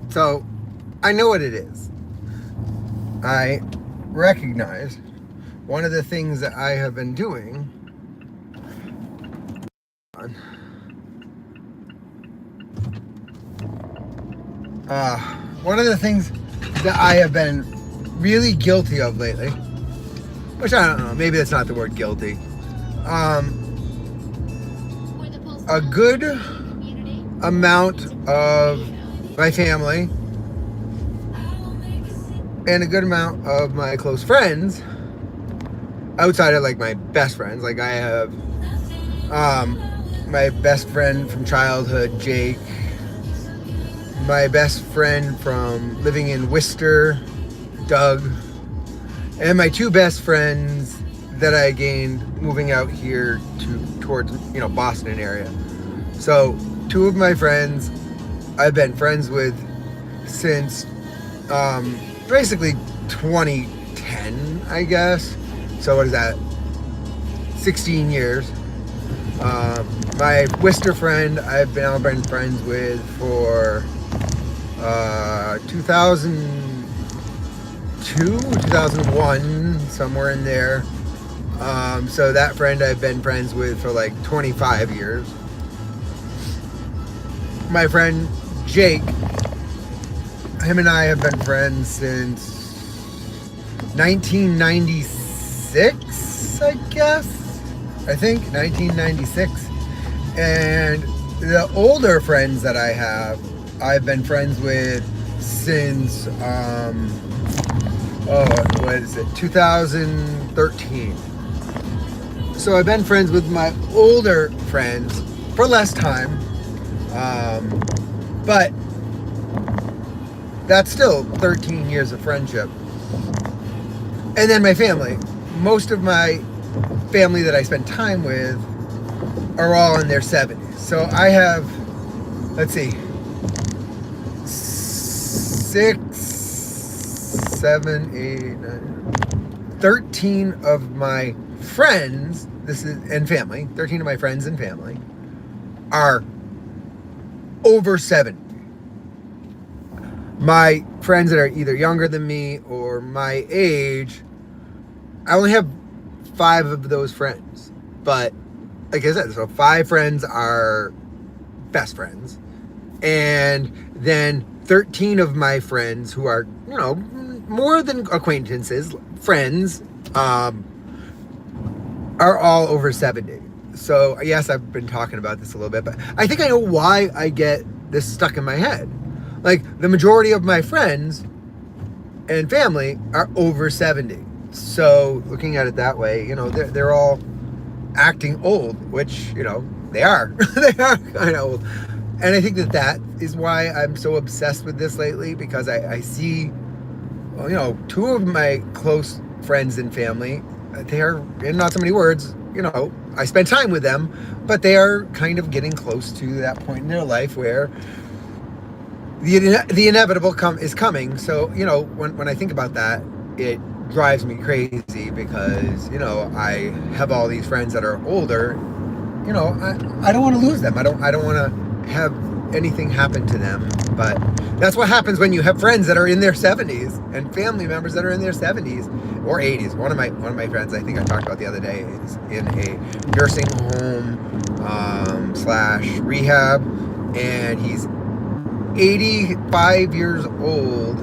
So I know what it is. I recognize one of the things that I have been doing. One of the things that I have been really guilty of lately, which I don't know, maybe that's not the word guilty. A good amount of my family and a good amount of my close friends, outside of like my best friends, like I have my best friend from childhood, Jake, my best friend from living in Worcester, Doug, and my two best friends that I gained moving out here towards Boston area. So two of my friends I've been friends with since basically 2010, I guess. So what is that? 16 years. My Worcester friend I've been friends with for 2002, 2001, somewhere in there. So that friend I've been friends with for like 25 years. My friend Jake, him and I have been friends since 1996, I guess. I think 1996. And the older friends that I have, I've been friends with since 2013. So I've been friends with my older friends for less time, but that's still 13 years of friendship. And then my family. Most of my family that I spend time with are all in their 70s. So I have, let's see, 13 of my friends, and family, 13 of my friends and family are over 70. My friends that are either younger than me or my age, I only have 5 of those friends. But like I said, so 5 friends are best friends. And then 13 of my friends who are, more than acquaintances, friends, are all over 70. So yes, I've been talking about this a little bit, but I think I know why I get this stuck in my head. Like, the majority of my friends and family are over 70. So looking at it that way, they're all acting old, which, they are. They are kind of old. And I think that is why I'm so obsessed with this lately, because I see, 2 of my close friends and family, they are, in not so many words, I spend time with them, but they are kind of getting close to that point in their life where the inevitable is coming. So, when I think about that, it drives me crazy because, I have all these friends that are older. I don't want to lose them. I don't want to have anything happen to them. But that's what happens when you have friends that are in their 70s and family members that are in their 70s or 80s. One of my friends, I think I talked about the other day, is in a nursing home / rehab, and he's 85 years old,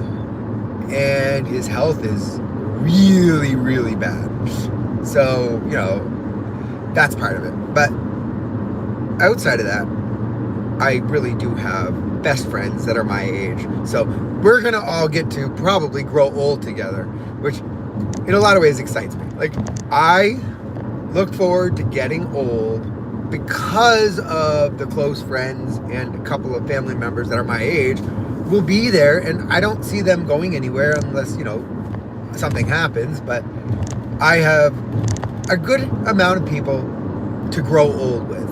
and his health is really, really bad. So, that's part of it. But outside of that, I really do have best friends that are my age. So we're going to all get to probably grow old together, which in a lot of ways excites me. Like, I look forward to getting old because of the close friends and a couple of family members that are my age will be there, and I don't see them going anywhere unless, something happens. But I have a good amount of people to grow old with,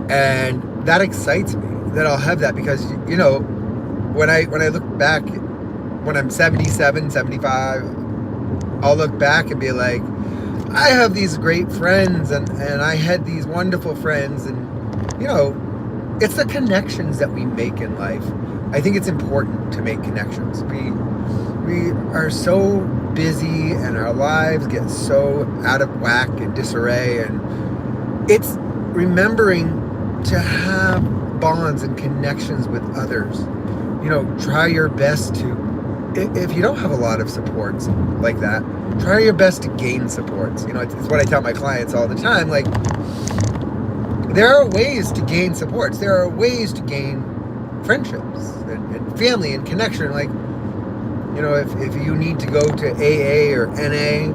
and that excites me that I'll have that, because when I look back, when I'm 77, 75, I'll look back and be like, I have these great friends, and I had these wonderful friends, and it's the connections that we make in life I think it's important to make connections. We are so busy and our lives get so out of whack and disarray, and it's remembering to have bonds and connections with others. Try your best to, if you don't have a lot of supports like that, try your best to gain supports. It's what I tell my clients all the time. Like, there are ways to gain supports. There are ways to gain friendships and family and connection. Like, if you need to go to AA or NA,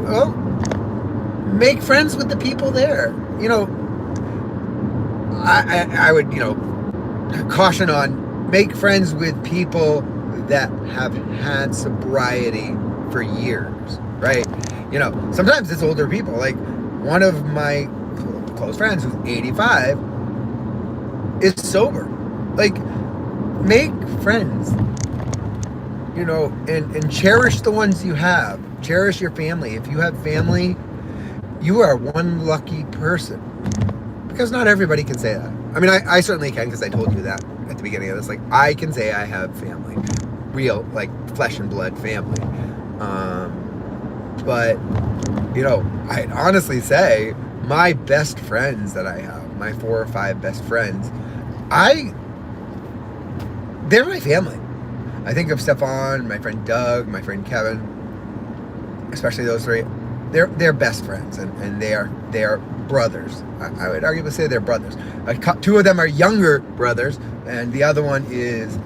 well, make friends with the people there. I would, caution on, make friends with people that have had sobriety for years, right? Sometimes it's older people. Like, one of my close friends who's 85 is sober. Like, make friends, and cherish the ones you have. Cherish your family. If you have family, you are one lucky person, because not everybody can say that. I mean, I certainly can, because I told you that at the beginning of this. Like, I can say I have family, real, like, flesh and blood family. But I'd honestly say my best friends that I have, my 4 or 5 best friends, they're my family. I think of Stefan, my friend Doug, my friend Kevin, especially those 3. They're best friends, and they are brothers. I would argue to say they're brothers. 2 of them are younger brothers, and the other one is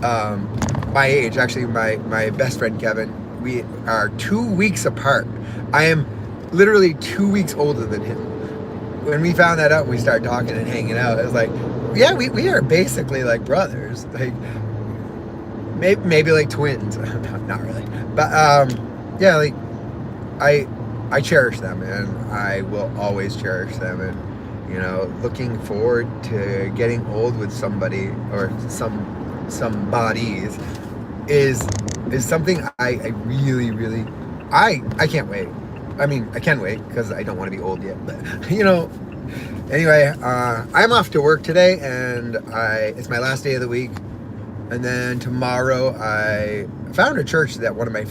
my age. Actually, my best friend Kevin, we are 2 weeks apart. I am literally 2 weeks older than him. When we found that out, we started talking and hanging out. It was like, yeah, we are basically like brothers. Like, maybe like twins. Not really, but yeah, like, I cherish them, and I will always cherish them. And looking forward to getting old with somebody, or some bodies, is something I really I can't wait. I mean, I can wait, because I don't want to be old yet, but anyway, I'm off to work today, and it's my last day of the week. And then tomorrow, I found a church that one of my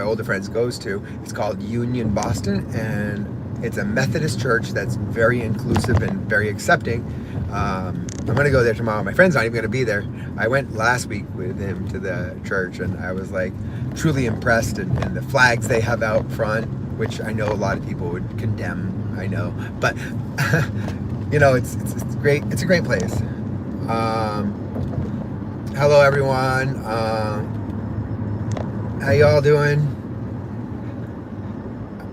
older friends goes to. It's called Union Boston, and it's a Methodist church that's very inclusive and very accepting. I'm going to go there tomorrow. My friend's not even going to be there. I went last week with him to the church, and I was like truly impressed. And the flags they have out front, which I know a lot of people would condemn, I know, but it's great. It's a great place. Hello everyone. How y'all doing?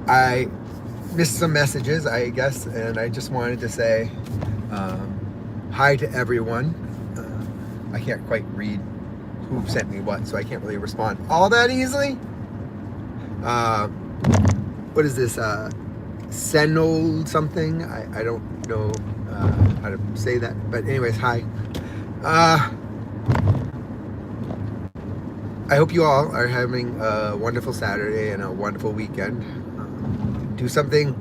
I missed some messages, I guess, and I just wanted to say hi to everyone. I can't quite read who sent me what, so I can't really respond all that easily. What is this? Senol something? I don't know how to say that, but anyways, hi. I hope you all are having a wonderful Saturday and a wonderful weekend. Do something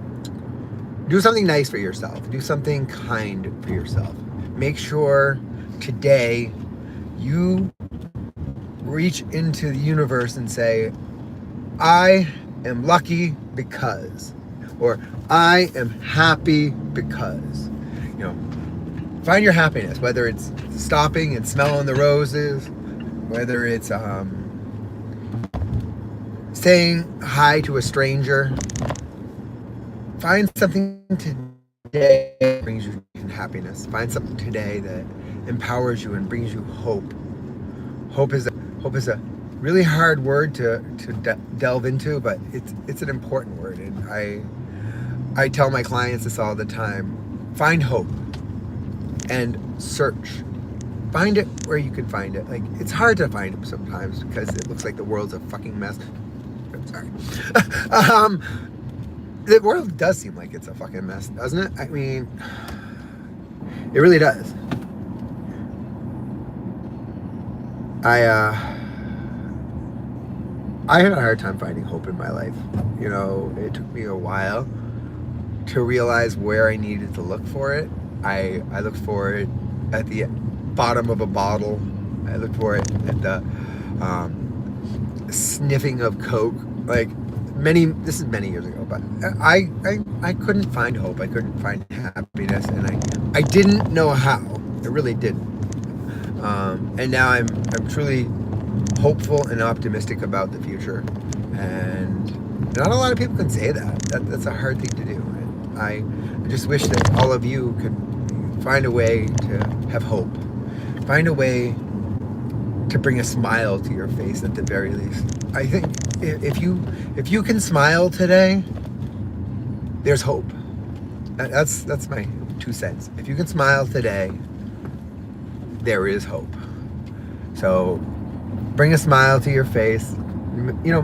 nice for yourself. Do something kind for yourself. Make sure today you reach into the universe and say, I am lucky because, or I am happy because. Find your happiness, whether it's stopping and smelling the roses, whether it's saying hi to a stranger. Find something today that brings you happiness. Find something today that empowers you and brings you hope. Hope is a really hard word to delve into, but it's an important word, and I tell my clients this all the time. Find hope and search. Find it where you can find it. Like, it's hard to find it sometimes because it looks like the world's a fucking mess. I'm sorry. The world does seem like it's a fucking mess, doesn't it? I mean, it really does. I had a hard time finding hope in my life. It took me a while to realize where I needed to look for it. I looked for it at the bottom of a bottle. I looked for it at the sniffing of Coke. Like this is many years ago, but I couldn't find hope. I couldn't find happiness, and I didn't know how. I really didn't. And now I'm truly hopeful and optimistic about the future. And not a lot of people can say that's a hard thing to do. I just wish that all of you could find a way to have hope. Find a way to bring a smile to your face at the very least. I think if you can smile today, there's hope. That's my 2 cents. If you can smile today, there is hope. So bring a smile to your face. You know,